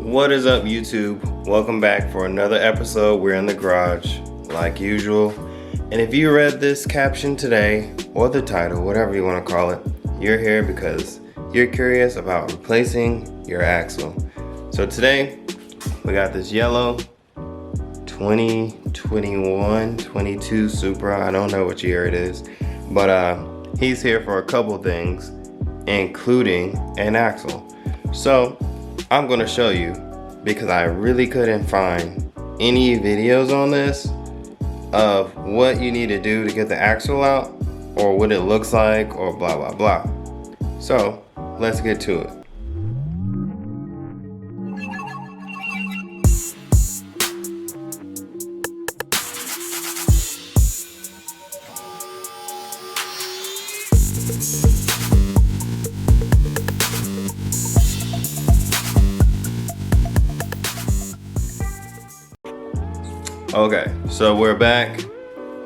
What is up, YouTube? Welcome back for another episode. We're in the garage like usual, and if you read this caption today or the title, whatever you want to call it, you're here because you're curious about replacing your axle. So today we got this yellow 2021-22 Supra. I don't know what year it is, but he's here for a couple things, including an axle. So I'm gonna show you, because I really couldn't find any videos on this of what you need to do to get the axle out or what it looks like or blah blah blah. So let's get to it. Okay, so we're back.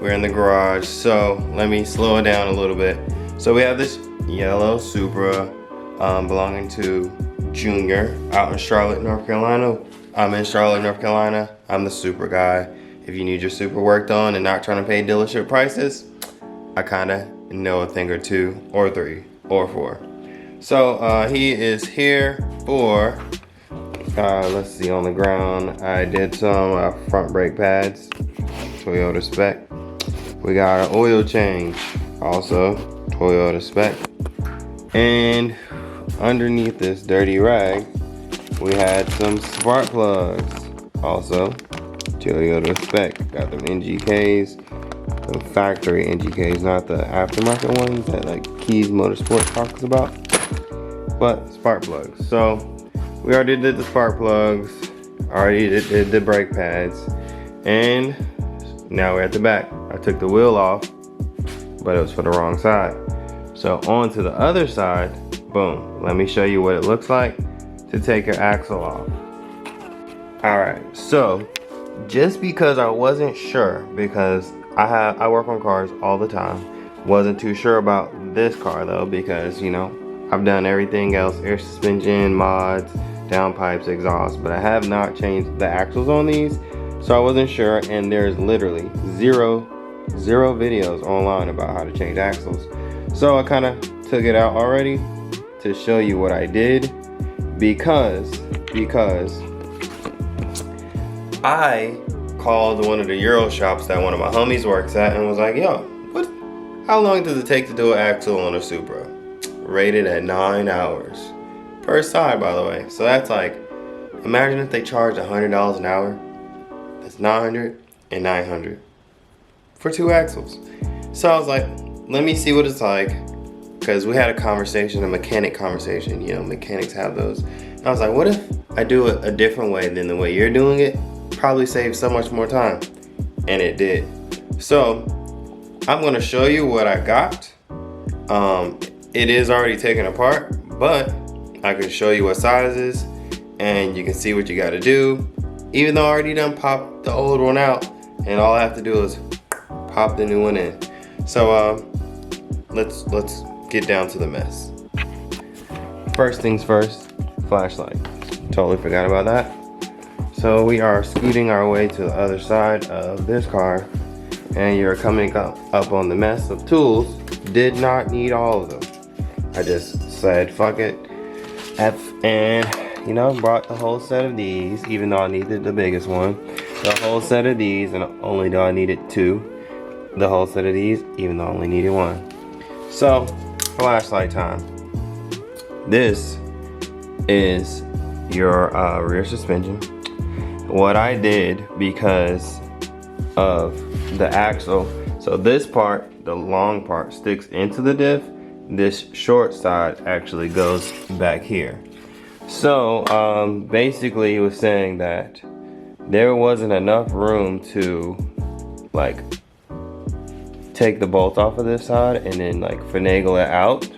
We're in the garage. So let me slow it down a little bit. So we have this yellow Supra belonging to Junior out in Charlotte, North Carolina. I'm in Charlotte, North Carolina. I'm the Supra guy. If you need your Supra worked on and not trying to pay dealership prices, I kind of know a thing or two or three or four. So he is here for let's see, on the ground I did some front brake pads, Toyota spec. We got an oil change, also Toyota spec. And underneath this dirty rag we had some spark plugs, also Toyota spec. Got them NGKs, the factory NGKs, not the aftermarket ones that like Keys Motorsports talks about, but spark plugs. So we already did the spark plugs, already did the brake pads, and now we're at the back. I took the wheel off, but it was for the wrong side. So on to the other side, boom. Let me show you what it looks like to take your axle off. Alright, so just because I wasn't sure, because I work on cars all the time, wasn't too sure about this car though, because you know, I've done everything else, air suspension, mods, downpipes, exhaust, but I have not changed the axles on these, so I wasn't sure, and there's literally zero videos online about how to change axles. So I kind of took it out already to show you what I did, because I called one of the Euro shops that one of my homies works at and was like, yo, how long does it take to do an axle on a Supra? Rated at 9 hours. Per side, by the way. So that's like, imagine if they charged $100 an hour. That's $900 and $900 for 2 axles. So I was like, let me see what it's like, because we had a conversation, a mechanic conversation. You know, mechanics have those. And I was like, what if I do it a different way than the way you're doing it? Probably save so much more time. And it did. So I'm gonna show you what I got. It is already taken apart, but I can show you what sizes and you can see what you got to do. Even though I already done popped the old one out, and all I have to do is pop the new one in. So let's get down to the mess. First things first, flashlight. Totally forgot about that. So we are scooting our way to the other side of this car, and you're coming up on the mess of tools. Did not need all of them. I just said fuck it, and you know, brought the whole set of these, even though I needed the biggest one. The whole set of these, and only though I needed 2. The whole set of these, even though I only needed 1. So flashlight time. This is your rear suspension. What I did, because of the axle, so this part, the long part, sticks into the diff. This short side actually goes back here. So basically he was saying that there wasn't enough room to like take the bolt off of this side and then like finagle it out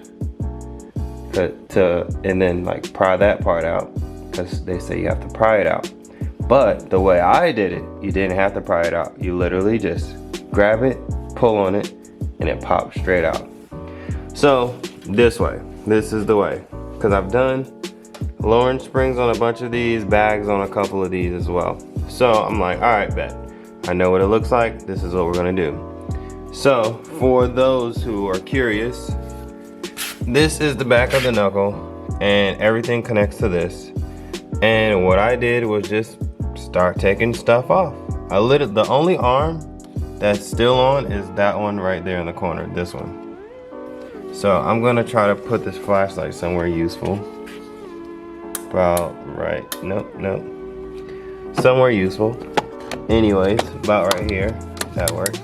and then like pry that part out, because they say you have to pry it out. But the way I did it, you didn't have to pry it out. You literally just grab it, pull on it, and it pops straight out. So this way, this is the way, because I've done lowering springs on a bunch of these, bags on a couple of these as well. So I'm like, all right, bet. I know what it looks like. This is what we're gonna do. So for those who are curious, this is the back of the knuckle and everything connects to this. And what I did was just start taking stuff off. The only arm that's still on is that one right there in the corner, this one. So I'm gonna try to put this flashlight somewhere useful. About right, nope. Somewhere useful. Anyways, about right here, that works.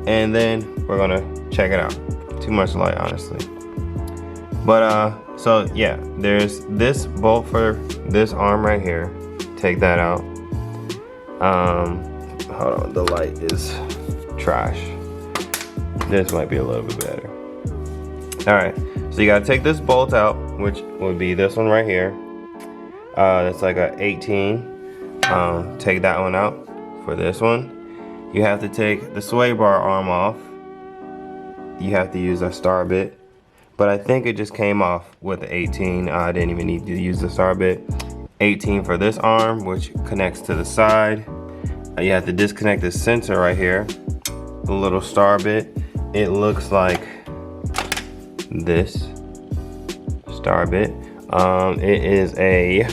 And then we're gonna check it out. Too much light, honestly. But so yeah, there's this bolt for this arm right here. Take that out. Hold on, the light is trash. This might be a little bit better. All right, so you gotta take this bolt out, which would be this one right here. That's like a 18. Take that one out for this one. You have to take the sway bar arm off. You have to use a star bit, but I think it just came off with the 18. I didn't even need to use the star bit. 18 for this arm, which connects to the side. You have to disconnect the sensor right here, the little star bit. It looks like this star bit. It is a,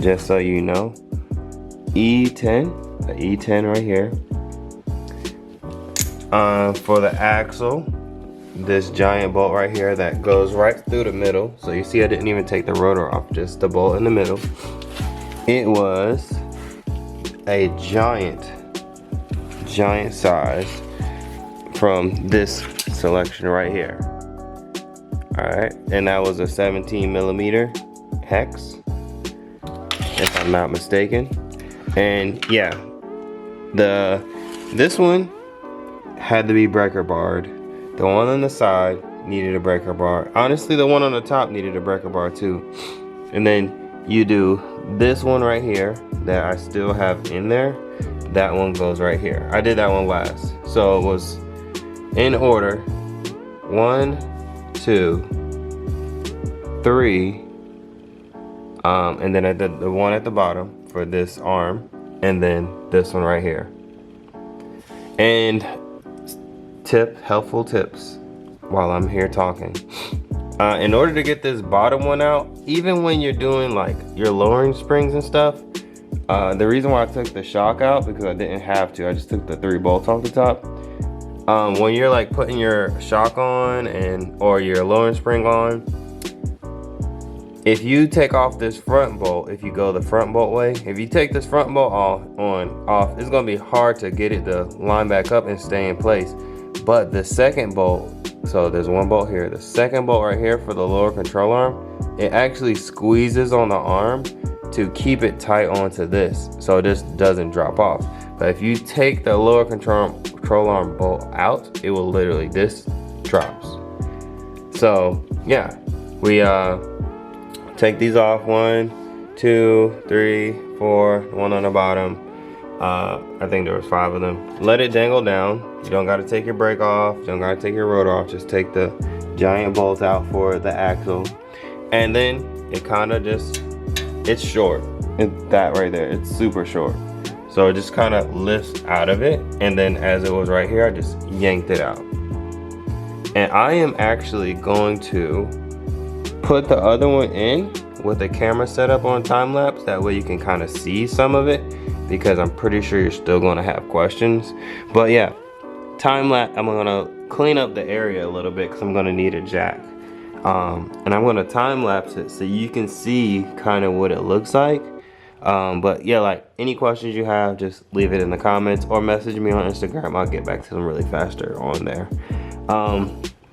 just so you know, E10, the E10 right here. For the axle, this giant bolt right here that goes right through the middle. So you see I didn't even take the rotor off, just the bolt in the middle. It was a giant size from this selection right here. All right, and that was a 17mm hex, if I'm not mistaken. And yeah, this one had to be breaker barred. The one on the side needed a breaker bar. Honestly, the one on the top needed a breaker bar too. And then you do this one right here that I still have in there. That one goes right here. I did that one last. So it was in order. 1, 2, 3. And then I did the one at the bottom for this arm. And then this one right here. And helpful tips while I'm here talking. In order to get this bottom one out, even when you're doing like your lowering springs and stuff, the reason why I took the shock out, because I didn't have to, I just took the 3 bolts off the top. When you're like putting your shock on or your lowering spring on, if you take off this front bolt, if you go the front bolt way, if you take this front bolt off, it's gonna be hard to get it to line back up and stay in place. But the second bolt, so there's one bolt here, the second bolt right here for the lower control arm, it actually squeezes on the arm to keep it tight onto this, so this doesn't drop off. But if you take the lower control arm bolt out, it will literally, this drops. So yeah, we take these off. 1, 2, 3, 4, one on the bottom. I think there was 5 of them. Let it dangle down. You don't got to take your brake off. You don't got to take your rotor off. Just take the giant bolt out for the axle. And then it kind of just, it's short. It's that right there. It's super short. So it just kind of lifts out of it. And then as it was right here, I just yanked it out. And I am actually going to put the other one in with the camera set up on time lapse. That way you can kind of see some of it, because I'm pretty sure you're still going to have questions. But yeah, time lapse, I'm going to clean up the area a little bit because I'm going to need a jack. And I'm going to time lapse it so you can see kind of what it looks like. But yeah, like any questions you have, just leave it in the comments or message me on Instagram. I'll get back to them really faster on there.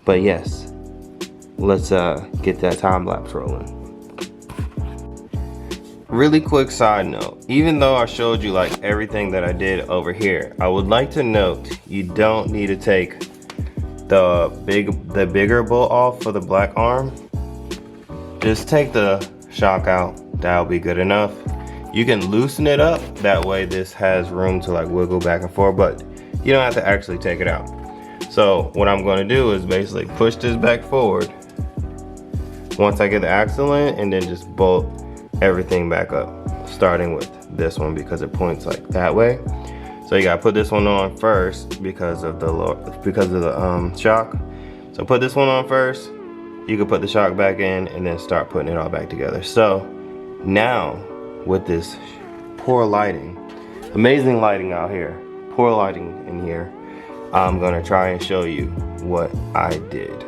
But yes, let's get that time lapse rolling. Really quick side note, even though I showed you like everything that I did over here, I would like to note you don't need to take the bigger bolt off for the black arm. Just take the shock out, that'll be good enough. You can loosen it up, that way this has room to like wiggle back and forth, but you don't have to actually take it out. So what I'm going to do is basically push this back forward, once I get the axle in, and then just bolt everything back up, starting with this one because it points like that way. So you gotta put this one on first because of the shock. So put this one on first. You can put the shock back in and then start putting it all back together. So now with this poor lighting, amazing lighting out here, poor lighting in here, I'm gonna try and show you what I did.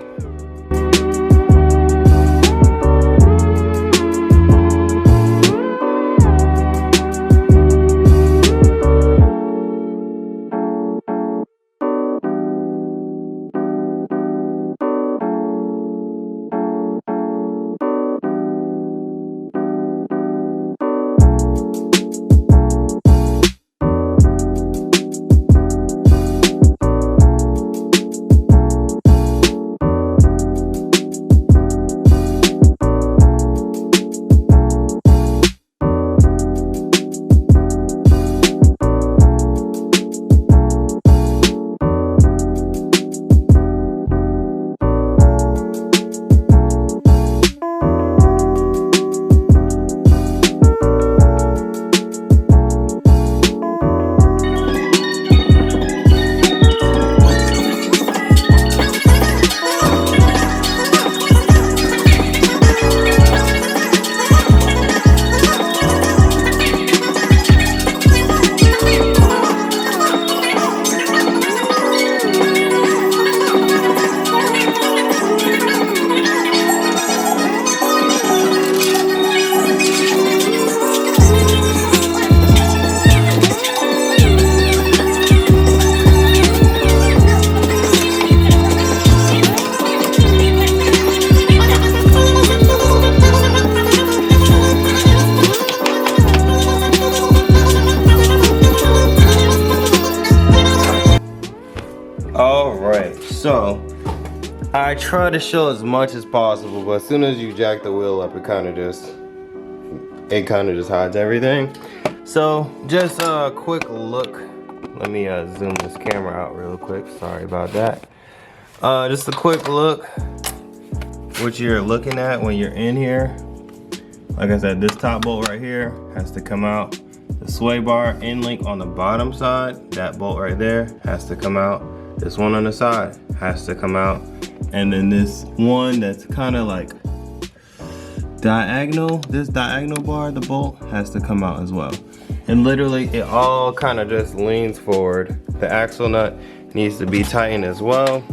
Alright, so I try to show as much as possible, but as soon as you jack the wheel up, it kind of just hides everything. So just a quick look. Let me zoom this camera out real quick. Sorry about that. Just a quick look what you're looking at when you're in here. Like I said, this top bolt right here has to come out. The sway bar end link on the bottom side, that bolt right there has to come out. This one on the side has to come out. And then this one that's kind of like diagonal, this diagonal bar, the bolt has to come out as well. And literally it all kind of just leans forward. The axle nut needs to be tightened as well.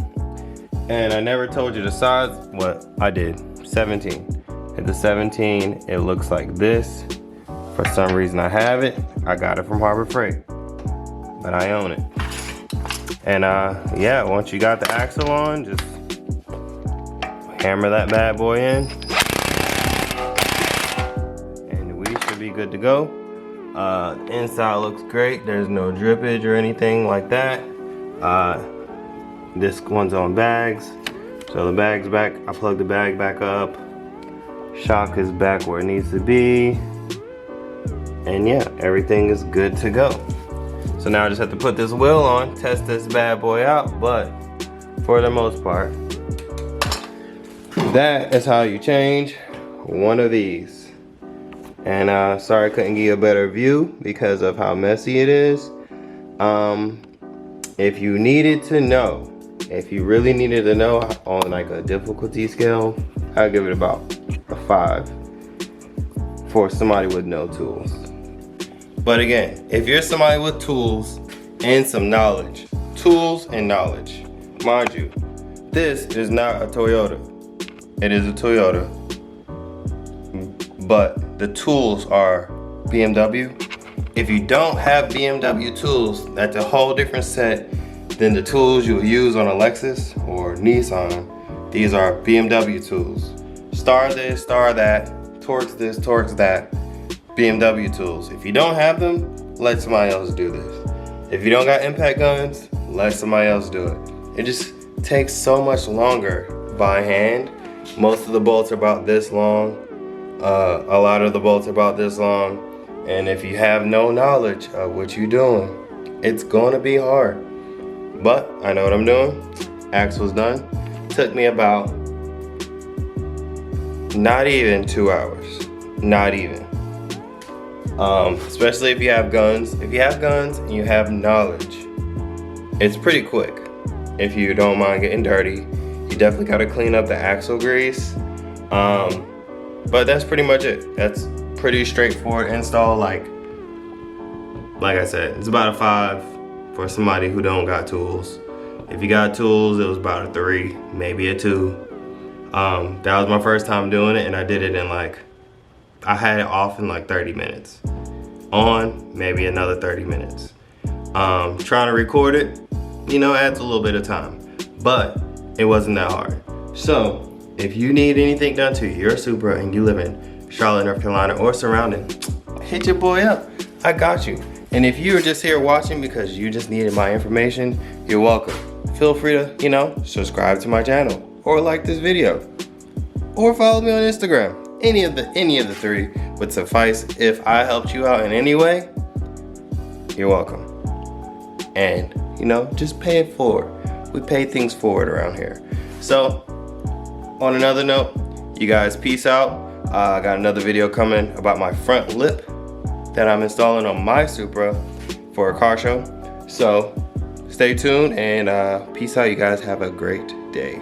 And I never told you the size. What I did, 17. At the 17, it looks like this. For some reason I have it. I got it from Harbor Freight, but I own it. And yeah, once you got the axle on, just hammer that bad boy in, and we should be good to go. The inside looks great. There's no drippage or anything like that. This one's on bags, so the bag's back. I plugged the bag back up. Shock is back where it needs to be. And yeah, everything is good to go. So now I just have to put this wheel on, test this bad boy out, but for the most part, that is how you change one of these. And sorry I couldn't give you a better view because of how messy it is. If you needed to know, if you really needed to know on like a difficulty scale, I'd give it about a 5 for somebody with no tools. But again, if you're somebody with tools and some knowledge, tools and knowledge, mind you, this is not a Toyota. It is a Toyota, but the tools are BMW. If you don't have BMW tools, that's a whole different set than the tools you will use on a Lexus or Nissan. These are BMW tools. Star this, star that, Torx this, Torx that. BMW tools. If you don't have them, let somebody else do this. If you don't got impact guns, let somebody else do it. It just takes so much longer by hand. Most of the bolts are about this long. A lot of the bolts are about this long. And if you have no knowledge of what you're doing, it's gonna be hard. But I know what I'm doing. Axle's done. Took me about Not even 2 hours. Not even. Especially if you have guns. If you have guns and you have knowledge, it's pretty quick. If you don't mind getting dirty, you definitely gotta clean up the axle grease. But that's pretty much it. That's pretty straightforward install. Like I said, it's about a 5 for somebody who don't got tools. If you got tools, it was about a 3, maybe a 2. That was my first time doing it, and I did it in I had it off in 30 minutes. On, maybe another 30 minutes. Trying to record it, adds a little bit of time, but it wasn't that hard. So, if you need anything done to your Supra and you live in Charlotte, North Carolina or surrounding, hit your boy up. I got you. And if you're just here watching because you just needed my information, you're welcome. Feel free to, subscribe to my channel or like this video or follow me on Instagram. Any of the 3 would suffice. If I helped you out in any way, you're welcome. And, just pay it forward. We pay things forward around here. So, on another note, you guys peace out. I got another video coming about my front lip that I'm installing on my Supra for a car show. So, stay tuned and peace out. You guys have a great day.